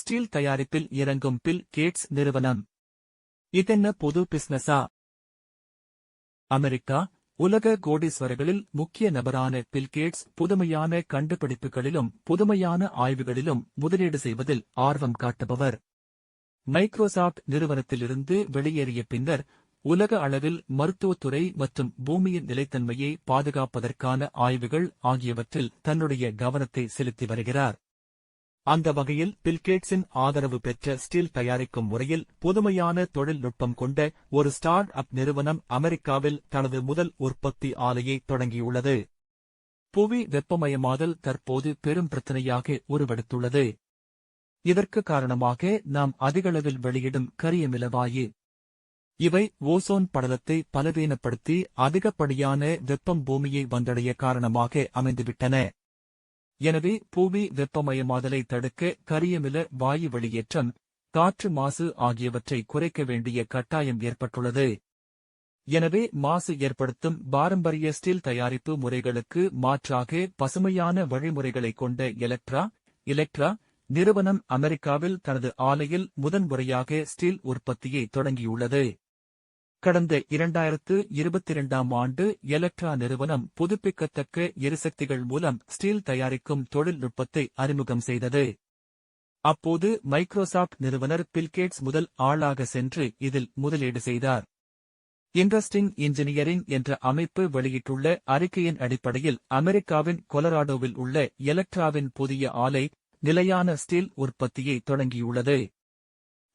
Steel தயாரிப்பில் இறங்கும் bill Gates நிறுவனம். இதென்ன பொது பிசினஸா? அமெரிக்கா, உலக கோடீஸ்வரர்களில் முக்கிய நபரான பில் கேட்ஸ் புதுமையான கண்டுபிடிப்புகளிலும் புதுமையான ஆய்வுகளிலும் முதலீடு செய்வதில் ஆர்வம் காட்டுபவர். மைக்ரோசாப்ட் நிறுவனத்திலிருந்து வெளியேறிய பின்னர் உலக அளவில் மருத்துவத்துறை மற்றும் பூமியின் நிலைத்தன்மையை பாதுகாப்பதற்கான ஆய்வுகள் ஆகியவற்றில் தன்னுடைய கவனத்தை செலுத்தி வருகிறார். அந்த வகையில் பில்கேட்ஸின் ஆதரவு பெற்ற ஸ்டீல் தயாரிக்கும் முறையில் புதுமையான தொழில்நுட்பம் கொண்ட ஒரு ஸ்டார்ட் அப் நிறுவனம் அமெரிக்காவில் தனது முதல் உற்பத்தி ஆலையை தொடங்கியுள்ளது. புவி வெப்பமயமாதல் தற்போது பெரும் பிரச்சினையாக உருவெடுத்துள்ளது. இதற்கு காரணமாக நாம் அதிகளவில் வெளியிடும் கரியமிலவாயு. இவை ஓசோன் படலத்தை பலவீனப்படுத்தி அதிகப்படியான வெப்பம் பூமியை வந்தடைய காரணமாக அமைந்துவிட்டன. எனவே புவி வெப்பமயமாதலை தடுக்க கரியமில வாயு வெளியேற்றம், காற்று மாசு ஆகியவற்றை குறைக்க வேண்டிய கட்டாயம் ஏற்பட்டுள்ளது. எனவே மாசு ஏற்படுத்தும் பாரம்பரிய ஸ்டீல் தயாரிப்பு முறைகளுக்கு மாற்றாக பசுமையான வழிமுறைகளைக் கொண்ட எலக்ட்ரா நிறுவனம் அமெரிக்காவில் தனது ஆலையில் முதன்முறையாக ஸ்டீல் உற்பத்தியை தொடங்கியுள்ளது. கடந்த 2022ஆம் ஆண்டு எலக்ட்ரா நிறுவனம் புதுப்பிக்கத்தக்க எரிசக்திகள் மூலம் ஸ்டீல் தயாரிக்கும் தொழில்நுட்பத்தை அறிமுகம் செய்தது. அப்போது மைக்ரோசாப்ட் நிறுவனர் பில்கேட்ஸ் முதல் ஆளாக சென்று இதில் முதலீடு செய்தார். இன்ட்ரஸ்டிங் இன்ஜினியரிங் என்ற அமைப்பு வெளியிட்டுள்ள அறிக்கையின் அடிப்படையில் அமெரிக்காவின் கொலராடோவில் உள்ள எலக்ட்ராவின் புதிய ஆலை நிலையான ஸ்டீல் உற்பத்தியை தொடங்கியுள்ளது.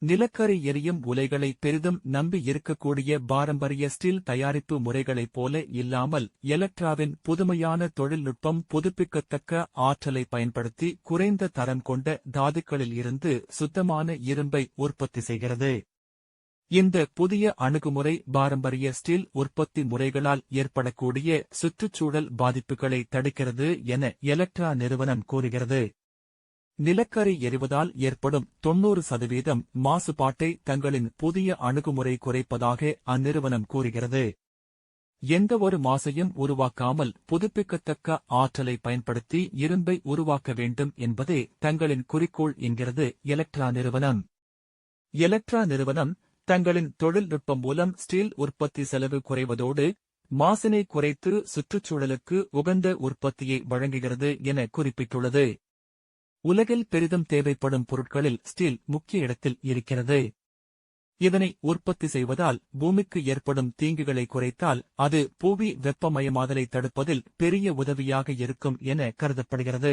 நிலக்கரி எரியும் உலைகளை பெரிதும் நம்பி இருக்கக்கூடிய பாரம்பரிய ஸ்டீல் தயாரிப்பு முறைகளைப் போல இல்லாமல் எலக்ட்ராவின் புதுமையான தொழில்நுட்பம் புதுப்பிக்கத்தக்க ஆற்றலை பயன்படுத்தி குறைந்த தரம் கொண்ட தாதுக்களில் இருந்து சுத்தமான இரும்பை உற்பத்தி செய்கிறது. இந்த புதிய அணுகுமுறை பாரம்பரிய ஸ்டீல் உற்பத்தி முறைகளால் ஏற்படக்கூடிய சுற்றுச்சூழல் பாதிப்புகளை தடுக்கிறது என எலக்ட்ரா நிறுவனம் கூறுகிறது. நிலக்கரி எரிவதால் ஏற்படும் 90% மாசுபாட்டை தங்களின் புதிய அணுகுமுறை குறைப்பதாக அந்நிறுவனம் கூறுகிறது. எந்தவொரு மாசையும் உருவாக்காமல் புதுப்பிக்கத்தக்க ஆற்றலை பயன்படுத்தி இரும்பை உருவாக்க வேண்டும் என்பதே தங்களின் குறிக்கோள் என்கிறது எலக்ட்ரா நிறுவனம். எலக்ட்ரா நிறுவனம் தங்களின் தொழில்நுட்பம் மூலம் ஸ்டீல் உற்பத்தி செலவு குறைவதோடு மாசினை குறைத்து சுற்றுச்சூழலுக்கு உகந்த உற்பத்தியை வழங்குகிறது என குறிப்பிட்டுள்ளது. உலகில் பெரிதும் தேவைப்படும் பொருட்களில் ஸ்டீல் முக்கிய இடத்தில் இருக்கிறது. இதனை உற்பத்தி செய்வதால் பூமிக்கு ஏற்படும் தீங்குகளை குறைத்தால் அது புவி வெப்பமயமாதலை தடுப்பதில் பெரிய உதவியாக இருக்கும் என கருதப்படுகிறது.